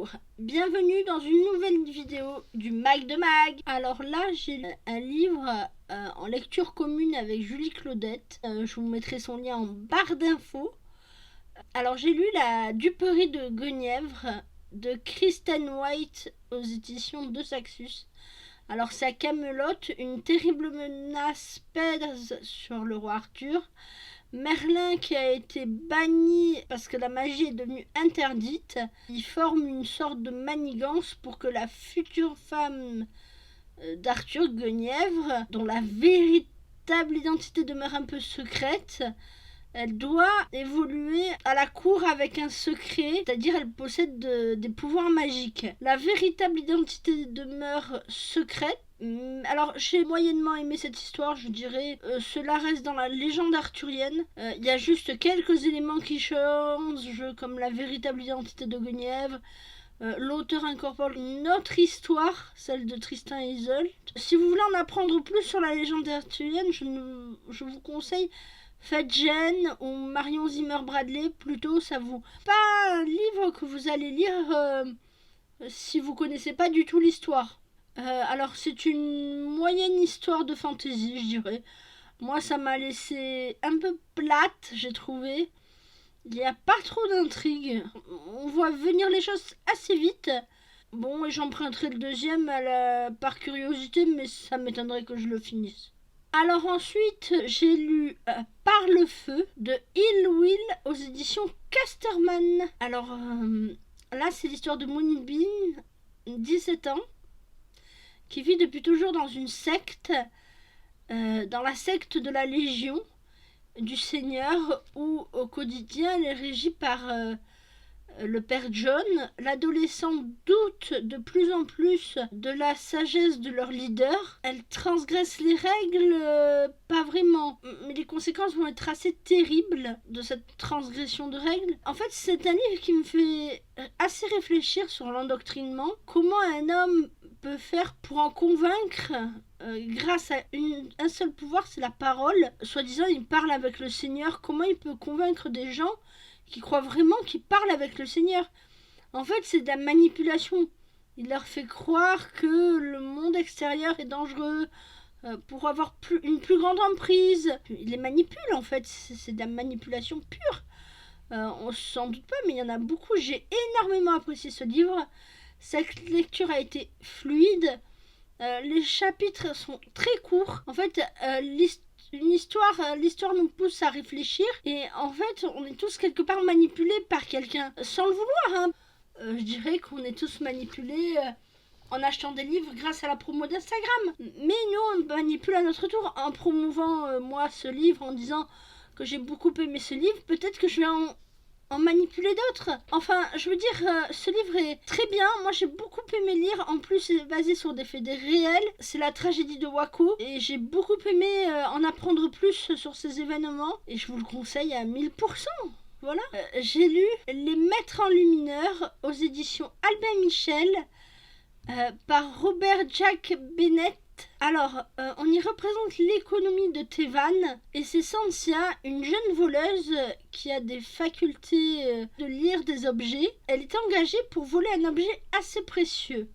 Bonjour, bienvenue dans une nouvelle vidéo du Mag de Mag. Alors là, j'ai un livre en lecture commune avec Julie Claudette. Je vous mettrai son lien en barre d'infos. Alors j'ai lu La duperie de Guenièvre de Kristen White aux éditions de Saxus. Alors c'est à Camelot, une terrible menace pèse sur le roi Arthur. Merlin, qui a été banni parce que la magie est devenue interdite, il forme une sorte de manigance pour que la future femme d'Arthur, Guenièvre, dont la véritable identité demeure un peu secrète, elle doit évoluer à la cour avec un secret, c'est-à-dire elle possède des pouvoirs magiques. La véritable identité demeure secrète. Alors j'ai moyennement aimé cette histoire, je dirais. Cela reste dans la légende arthurienne. Il y a juste quelques éléments qui changent, comme la véritable identité de Guenièvre. L'auteur incorpore une autre histoire, celle de Tristan et Isolde. Si vous voulez en apprendre plus sur la légende arthurienne, je vous conseille Faites Jane ou Marion Zimmer Bradley. Plutôt, ça vous... pas un livre que vous allez lire si vous connaissez pas du tout l'histoire. Alors c'est une moyenne histoire de fantasy, je dirais. Moi ça m'a laissé un peu plate, j'ai trouvé. Il n'y a pas trop d'intrigue. On voit venir les choses assez vite. Bon, et j'emprunterai le deuxième par curiosité, mais ça m'étonnerait que je le finisse. Alors ensuite, j'ai lu Par le feu de Hill Will aux éditions Casterman. Alors là, c'est l'histoire de Moonbeam, 17 ans, qui vit depuis toujours dans une secte, dans la secte de la Légion du Seigneur, où au quotidien elle est régie par le père John. L'adolescent doute de plus en plus de la sagesse de leur leader. Elle transgresse les règles, pas vraiment, mais les conséquences vont être assez terribles de cette transgression de règles. En fait, c'est un livre qui me fait assez réfléchir sur l'endoctrinement. Comment un homme peut faire pour en convaincre grâce à un seul pouvoir, c'est la parole. Soi-disant, il parle avec le Seigneur. Comment il peut convaincre des gens qui croient vraiment qu'il parle avec le Seigneur? En fait, c'est de la manipulation. Il leur fait croire que le monde extérieur est dangereux pour avoir une plus grande emprise. Il les manipule, en fait. C'est de la manipulation pure. On s'en doute pas, mais il y en a beaucoup. J'ai énormément apprécié ce livre. Cette lecture a été fluide. Les chapitres sont très courts. En fait, l'histoire nous pousse à réfléchir, et en fait on est tous quelque part manipulés par quelqu'un sans le vouloir. Je dirais qu'on est tous manipulés en achetant des livres grâce à la promo d'Instagram, mais nous on manipule à notre tour en promouvant moi ce livre, en disant que j'ai beaucoup aimé ce livre. Peut-être que je vais en manipuler d'autres. Enfin, je veux dire, ce livre est très bien. Moi, j'ai beaucoup aimé lire. En plus, c'est basé sur des faits réels. C'est la tragédie de Waco. Et j'ai beaucoup aimé en apprendre plus sur ces événements. Et je vous le conseille à 1000%. Voilà. J'ai lu Les Maîtres Enlumineurs aux éditions Albin Michel par Robert Jack Bennett. Alors, on y représente l'économie de Tevan, et c'est Sansia, une jeune voleuse qui a des facultés de lire des objets. Elle est engagée pour voler un objet assez précieux.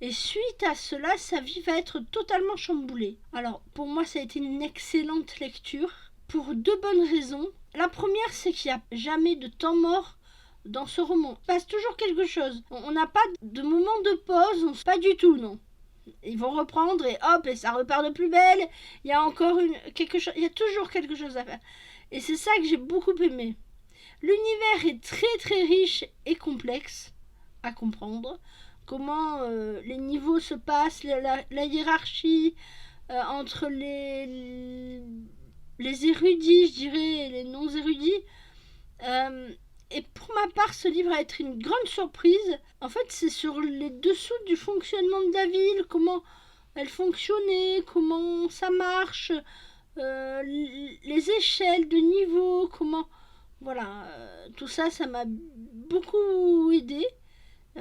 Et suite à cela, sa vie va être totalement chamboulée. Alors, pour moi, ça a été une excellente lecture, pour deux bonnes raisons. La première, c'est qu'il n'y a jamais de temps mort dans ce roman. Il passe toujours quelque chose. On n'a pas de moment de pause, pas du tout, non. Ils vont reprendre et hop, et ça repart de plus belle. Il y a encore quelque chose, il y a toujours quelque chose à faire. Et c'est ça que j'ai beaucoup aimé. L'univers est très très riche et complexe à comprendre. Comment les niveaux se passent, la hiérarchie entre les érudits, je dirais, et les non érudits. Et pour ma part, ce livre a été une grande surprise. En fait, c'est sur les dessous du fonctionnement de la ville, comment elle fonctionnait, comment ça marche, les échelles de niveau, comment... Voilà, tout ça, ça m'a beaucoup aidé.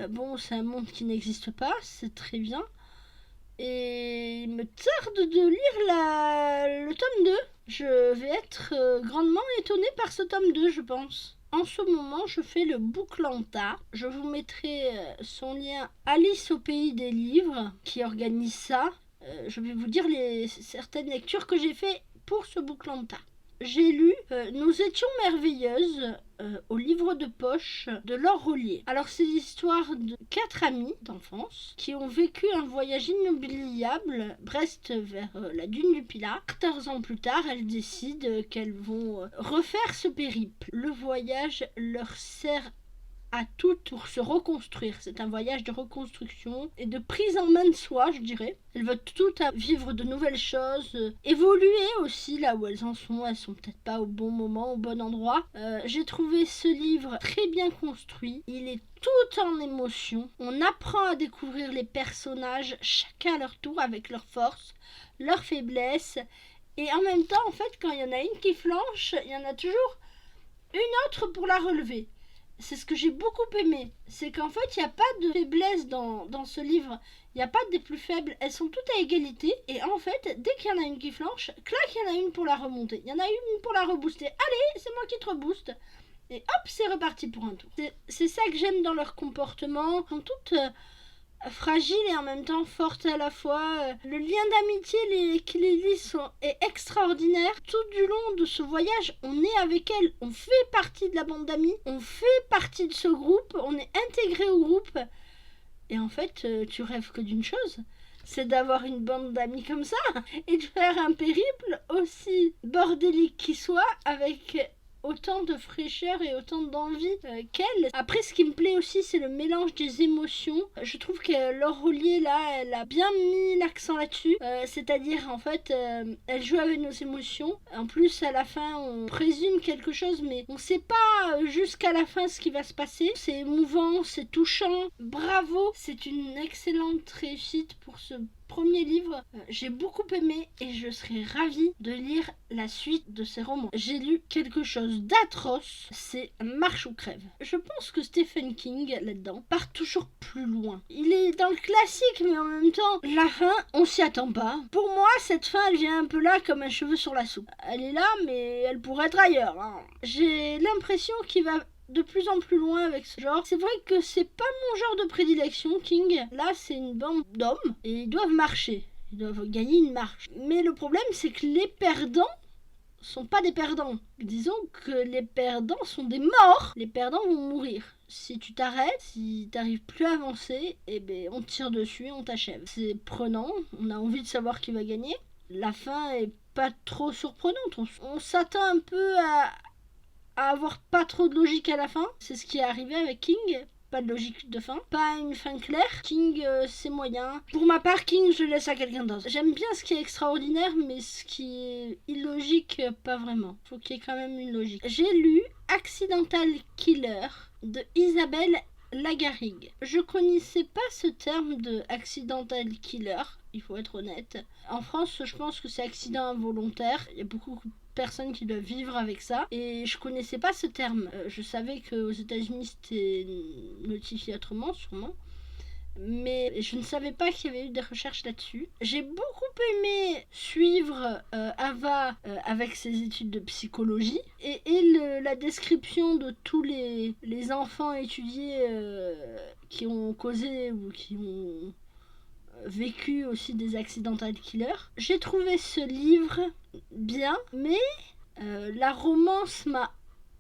Bon, c'est un monde qui n'existe pas, c'est très bien. Et il me tarde de lire le tome 2. Je vais être grandement étonnée par ce tome 2, je pense. En ce moment, je fais le Booklanta. Je vous mettrai son lien Alice au pays des livres qui organise ça. Je vais vous dire certaines lectures que j'ai fait pour ce Booklanta. J'ai lu Nous étions merveilleuses au livre de poche de Laure Rollier. Alors c'est l'histoire de 4 amies d'enfance qui ont vécu un voyage inoubliable, Brest vers la dune du Pilat. 14 ans plus tard, elles décident qu'elles vont refaire ce périple. Le voyage leur sert à toutes pour se reconstruire. C'est un voyage de reconstruction et de prise en main de soi, je dirais. Elles veulent toutes vivre de nouvelles choses, évoluer aussi là où elles en sont. Elles sont peut-être pas au bon moment, au bon endroit. J'ai trouvé ce livre très bien construit. Il est tout en émotion. On apprend à découvrir les personnages, chacun à leur tour, avec leurs forces, leurs faiblesses. Et en même temps, en fait, quand il y en a une qui flanche, il y en a toujours une autre pour la relever. C'est ce que j'ai beaucoup aimé, c'est qu'en fait il n'y a pas de faiblesse dans ce livre, il n'y a pas des plus faibles, elles sont toutes à égalité et en fait dès qu'il y en a une qui flanche, clac, il y en a une pour la remonter, il y en a une pour la rebooster, allez c'est moi qui te rebooste et hop c'est reparti pour un tour. C'est ça que j'aime dans leur comportement, elles sont toutes fragiles et en même temps fortes à la fois. Le lien d'amitié qui les lie est extraordinaire. Tout du long de ce voyage, on est avec elles, on fait partie de la bande d'amis, on fait partie de ce groupe, on est intégré au groupe. Et en fait, tu rêves que d'une chose, c'est d'avoir une bande d'amis comme ça et de faire un périple aussi bordélique qu'il soit avec autant de fraîcheur et autant d'envie qu'elle. Après, ce qui me plaît aussi, c'est le mélange des émotions. Je trouve que Laure Rollier, là, elle a bien mis l'accent là-dessus. C'est-à-dire, en fait, elle joue avec nos émotions. En plus, à la fin, on présume quelque chose, mais on sait pas jusqu'à la fin ce qui va se passer. C'est émouvant, c'est touchant. Bravo, c'est une excellente réussite pour ce premier livre. J'ai beaucoup aimé et je serais ravie de lire la suite de ces romans. J'ai lu quelque chose d'atroce, c'est Marche ou crève. Je pense que Stephen King, là-dedans, part toujours plus loin. Il est dans le classique, mais en même temps, la fin, on s'y attend pas. Pour moi, cette fin, elle vient un peu là comme un cheveu sur la soupe. Elle est là, mais elle pourrait être ailleurs. J'ai l'impression qu'il va de plus en plus loin avec ce genre. C'est vrai que c'est pas mon genre de prédilection, King. Là, c'est une bande d'hommes et ils doivent marcher. Ils doivent gagner une marche. Mais le problème, c'est que les perdants sont pas des perdants. Disons que les perdants sont des morts. Les perdants vont mourir. Si tu t'arrêtes, si t'arrives plus à avancer, eh ben on te tire dessus et on t'achève. C'est prenant, on a envie de savoir qui va gagner. La fin est pas trop surprenante. On s'attend un peu à avoir pas trop de logique à la fin. C'est ce qui est arrivé avec King. Pas de logique de fin. Pas une fin claire. King, c'est moyen. Pour ma part, King, je laisse à quelqu'un d'autre. J'aime bien ce qui est extraordinaire, mais ce qui est illogique, pas vraiment. Faut qu'il y ait quand même une logique. J'ai lu Accidental Killer de Isabelle Lagarrigue. Je connaissais pas ce terme de Accidental Killer, il faut être honnête. En France, je pense que c'est accident involontaire. Il y a beaucoup de personnes qui doivent vivre avec ça et je connaissais pas ce terme. Je savais qu'aux États-Unis c'était notifié autrement sûrement, mais je ne savais pas qu'il y avait eu des recherches là-dessus. J'ai beaucoup aimé suivre Ava avec ses études de psychologie et la description de tous les enfants étudiés qui ont causé ou qui ont vécu aussi des accidental killers. J'ai trouvé ce livre bien, mais la romance m'a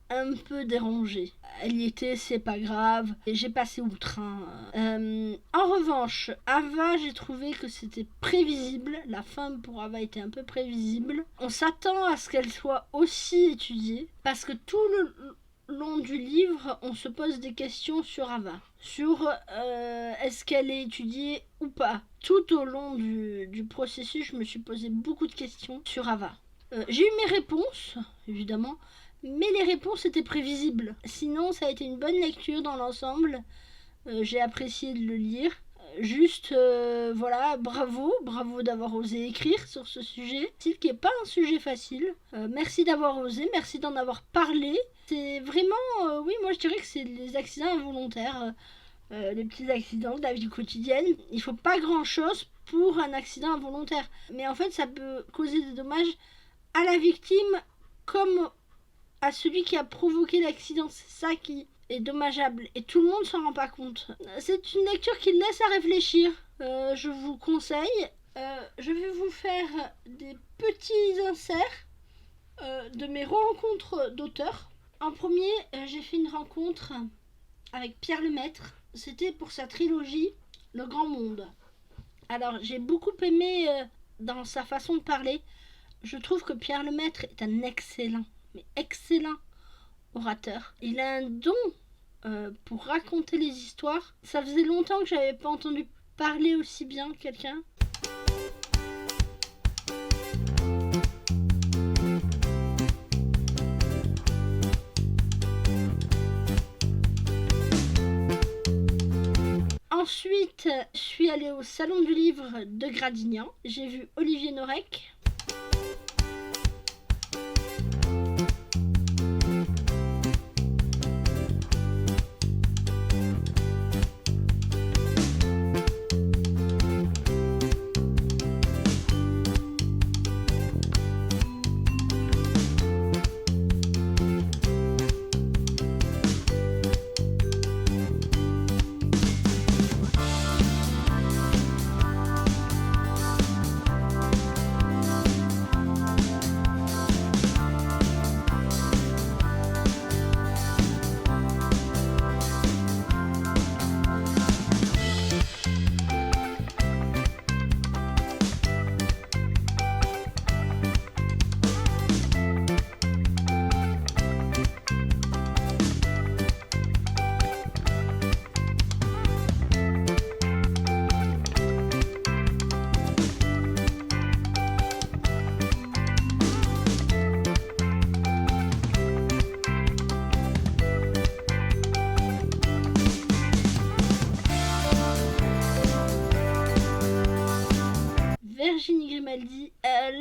un peu dérangée. Elle y était, c'est pas grave, et j'ai passé outre. En revanche, Ava, j'ai trouvé que c'était prévisible. La fin pour Ava était un peu prévisible. On s'attend à ce qu'elle soit aussi étudiée, parce que tout le long du livre, on se pose des questions sur Ava. Sur est-ce qu'elle est étudiée ou pas. Tout au long du processus, je me suis posé beaucoup de questions sur Ava. J'ai eu mes réponses, évidemment, mais les réponses étaient prévisibles. Sinon, ça a été une bonne lecture dans l'ensemble. J'ai apprécié de le lire. Juste, voilà, bravo d'avoir osé écrire sur ce sujet, qui n'est pas un sujet facile. Merci d'avoir osé, merci d'en avoir parlé. C'est vraiment, oui, moi je dirais que c'est les accidents involontaires, les petits accidents de la vie quotidienne. Il faut pas grand-chose pour un accident involontaire, mais en fait ça peut causer des dommages à la victime comme à celui qui a provoqué l'accident. C'est ça qui est dommageable et tout le monde s'en rend pas compte. C'est une lecture qui laisse à réfléchir. Je vous conseille. Je vais vous faire des petits inserts de mes rencontres d'auteurs. En premier, j'ai fait une rencontre avec Pierre Lemaitre. C'était pour sa trilogie Le Grand Monde. Alors, j'ai beaucoup aimé dans sa façon de parler. Je trouve que Pierre Lemaitre est un excellent, mais excellent orateur. Il a un don pour raconter les histoires. Ça faisait longtemps que j'avais pas entendu parler aussi bien quelqu'un. Ensuite, je suis allée au Salon du Livre de Gradignan. J'ai vu Olivier Norek. Virginie Grimaldi.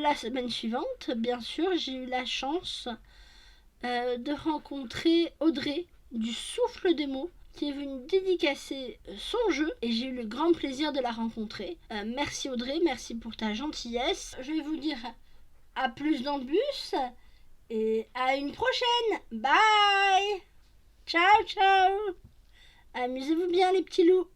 La semaine suivante, bien sûr, j'ai eu la chance de rencontrer Audrey du Souffle des mots qui est venue dédicacer son jeu et j'ai eu le grand plaisir de la rencontrer. Merci Audrey, merci pour ta gentillesse. Je vais vous dire à plus dans le bus et à une prochaine. Bye. Ciao ciao. Amusez-vous bien les petits loups.